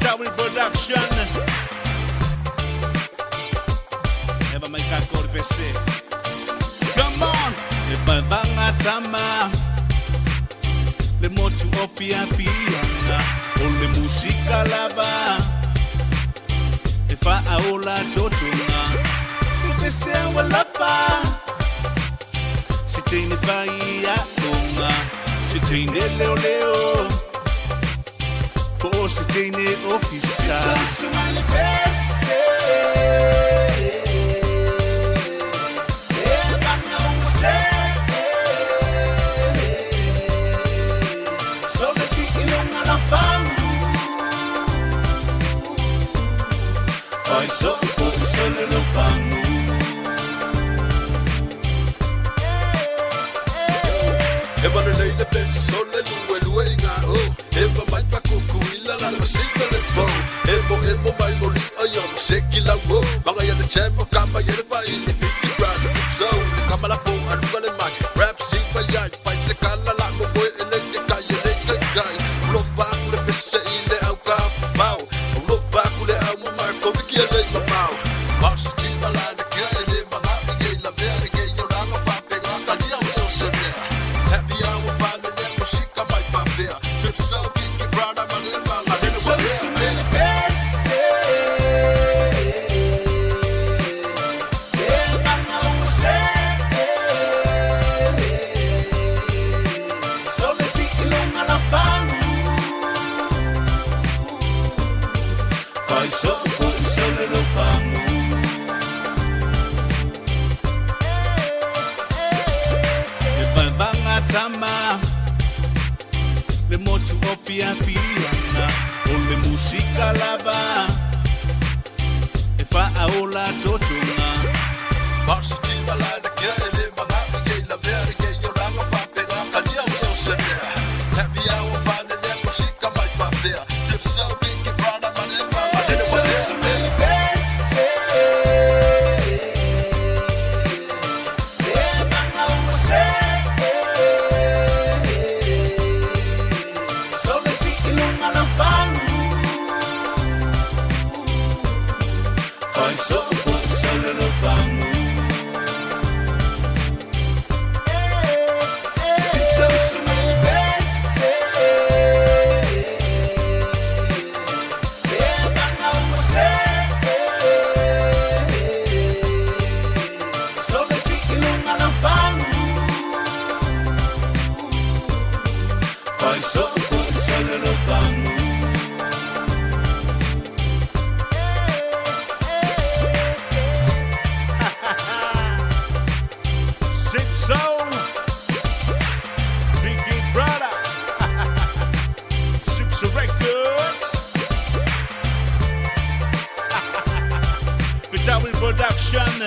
Tower Production. Eva may kakorbese. Come on! Evaga tama. Le motu opia pianga. O le musika lava. E fa aola totunga. Se pese a walafa. Se teine fai a onga. Se teine leo leo. Po se teine ofisa. Se sumale pese. Evaga unse. Sole si ilunga la fangu. Oi so po sole lo fangu. Eva le leile pensa sole lue inga o. Eva mai pa kukuila la masika le po. Emo mai moli ayo seki la wo. Mga ya de chemo kama ya de pa ili Biggie Brada Zipso. Kama la po anu ka le mai. Rap si pa yai. Pai se kala la mo boy ele ke kai. Ulo pa kule pese ile au ka pau. Ulo pa kule au mo marco Biggie ele mamau. Marcio chima la de ke ele mga bigay la vere ke yo la pa pega kali au so se vea. Happy hour finding that música mai pa vea. Zipso Biggie Brada mani mama. Zipso sumele pese. Evaga unse. Sole si ilunga la fangu. Fai so po sole lo fangu. Evaga tama. Le motu opia pianga. O le musika lava. E fa aola totunga. Marcio chima la de ke ele mga bigay la vere ke yo la pa pega kali au so se vea. Happy hour finding that música mai pa vea. Zipso Biggie Brada mani mama. Zipso sumele pese. Evaga unse. Sole si ilunga la fangu. Fai so po sole lo fangu. Zipso sumele pese. Evaga unse. Sole si ilunga la fangu. Fai so po sole lo fangu. Zipso, Biggie Brada, Zipso Records, Tower Production.